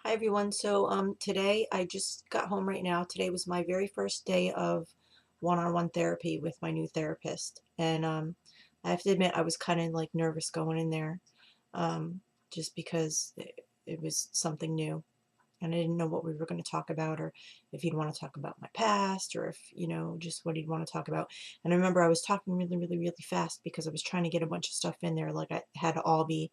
Hi everyone. Today I just got home right now. Today was my very first day of one-on-one therapy with my new therapist. And I have to admit I was kind of like nervous going in there just because it was something new and I didn't know what we were going to talk about, or if he'd want to talk about my past, or if, just what he'd want to talk about. And I remember I was talking really, really, really fast because I was trying to get a bunch of stuff in there, like I had to all be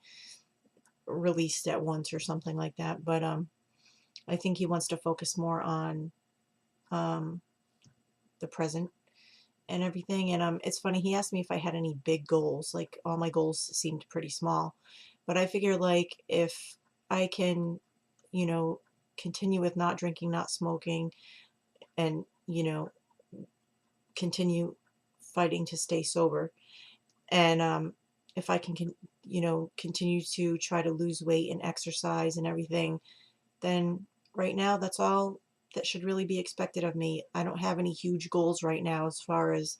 released at once or something like that. But I think he wants to focus more on um, the present and everything. And it's funny, he asked me if I had any big goals. Like, all my goals seemed pretty small. But I figure, like, if I can, you know, continue with not drinking, not smoking, and, continue fighting to stay sober. And if I can, continue to try to lose weight and exercise and everything, then right now that's all that should really be expected of me. I don't have any huge goals right now as far as,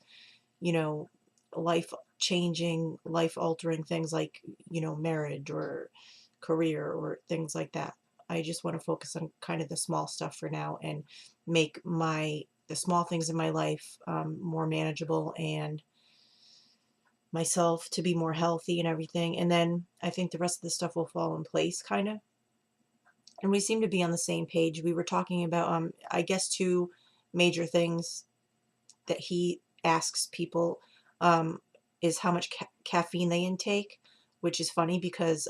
you know, life changing, life altering things like, marriage or career or things like that. I just want to focus on kind of the small stuff for now and make the small things in my life more manageable, and myself to be more healthy and everything. And then I think the rest of the stuff will fall in place kind of. And we seem to be on the same page. We were talking about, I guess, two major things that he asks people um, is how much caffeine they intake, which is funny because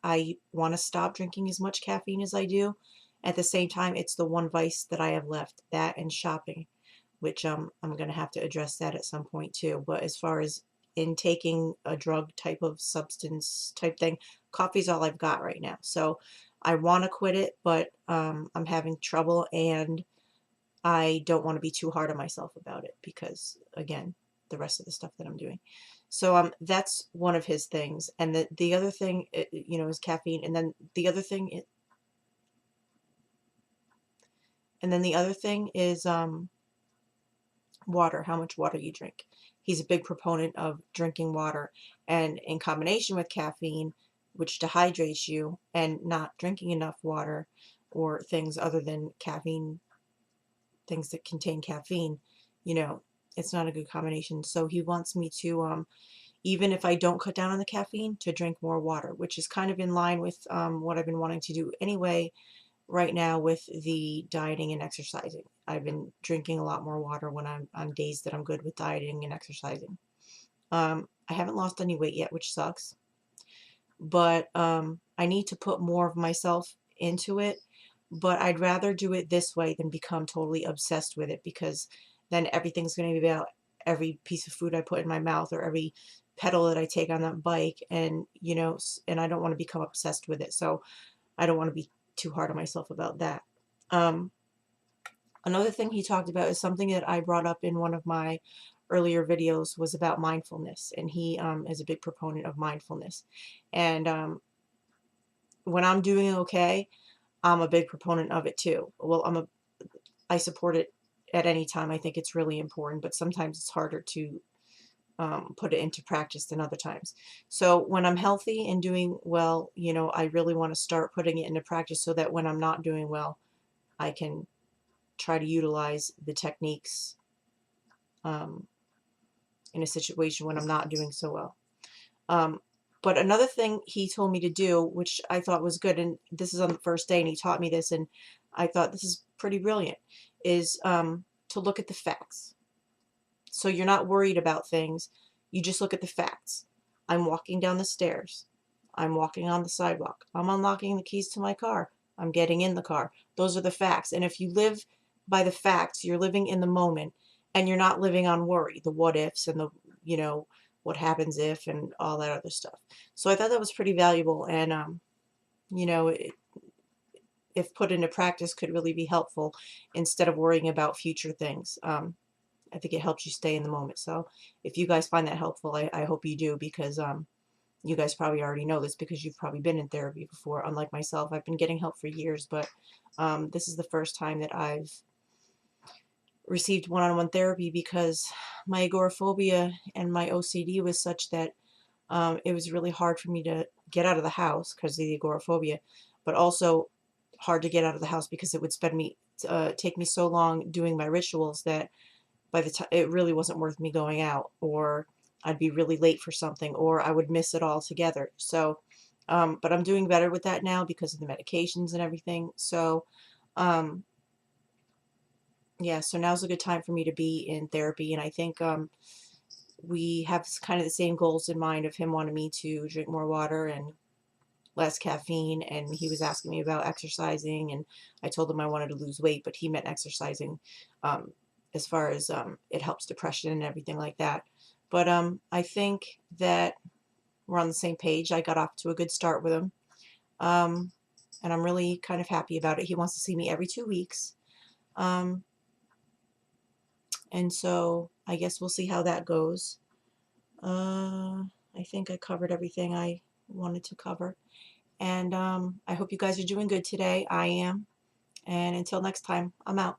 I want to stop drinking as much caffeine as I do. At the same time, it's the one vice that I have left, that and shopping, which I'm going to have to address that at some point too. But as far as intaking a drug type of substance type thing, coffee's all I've got right now. So I want to quit it, but I'm having trouble, and I don't want to be too hard on myself about it because, again, the rest of the stuff that I'm doing. So that's one of his things, and the other thing, is caffeine, and then the other thing, is water, how much water you drink. He's a big proponent of drinking water, and in combination with caffeine, which dehydrates you, and not drinking enough water or things other than caffeine, things that contain caffeine, you know, it's not a good combination. So he wants me to, even if I don't cut down on the caffeine, to drink more water, which is kind of in line with what I've been wanting to do anyway right now with the dieting and exercising. I've been drinking a lot more water when I'm on days that I'm good with dieting and exercising. I haven't lost any weight yet, which sucks, but I need to put more of myself into it. But I'd rather do it this way than become totally obsessed with it, because then everything's going to be about every piece of food I put in my mouth or every pedal that I take on that bike, and and I don't want to become obsessed with it. So I don't want to be too hard on myself about that. Um, Another thing he talked about is something that I brought up in one of my earlier videos, was about mindfulness, and he is a big proponent of mindfulness. And when I'm doing okay, I'm a big proponent of it too. Well, I support it at any time. I think it's really important, but sometimes it's harder to put it into practice than other times. So when I'm healthy and doing well, I really want to start putting it into practice so that when I'm not doing well, I can try to utilize the techniques um, in a situation when I'm not doing so well. Um, but another thing he told me to do, which I thought was good, and this is on the first day, and he taught me this, and I thought this is pretty brilliant, is to look at the facts. So you're not worried about things. You just look at the facts. I'm walking down the stairs. I'm walking on the sidewalk. I'm unlocking the keys to my car. I'm getting in the car. Those are the facts. And if you live by the facts, you're living in the moment, and you're not living on worry, the what ifs and the, what happens if and all that other stuff. So I thought that was pretty valuable, and, you know, it, if put into practice, could really be helpful instead of worrying about future things. I think it helps you stay in the moment. So if you guys find that helpful, I hope you do, because you guys probably already know this because you've probably been in therapy before. Unlike myself, I've been getting help for years, but this is the first time that I've received one-on-one therapy, because my agoraphobia and my OCD was such that it was really hard for me to get out of the house because of the agoraphobia. but also hard to get out of the house because it would take me so long doing my rituals that by the time it really wasn't worth me going out, or I'd be really late for something, or I would miss it altogether. So, but I'm doing better with that now because of the medications and everything. So, um, yeah, so now's a good time for me to be in therapy, and I think we have kind of the same goals in mind of him wanting me to drink more water and less caffeine, and he was asking me about exercising, and I told him I wanted to lose weight, but he meant exercising um, as far as it helps depression and everything like that. But I think that we're on the same page. I got off to a good start with him, um, and I'm really kind of happy about it. He wants to see me every 2 weeks, um, and so I guess we'll see how that goes. I think I covered everything I wanted to cover. And I hope you guys are doing good today. I am. And until next time, I'm out.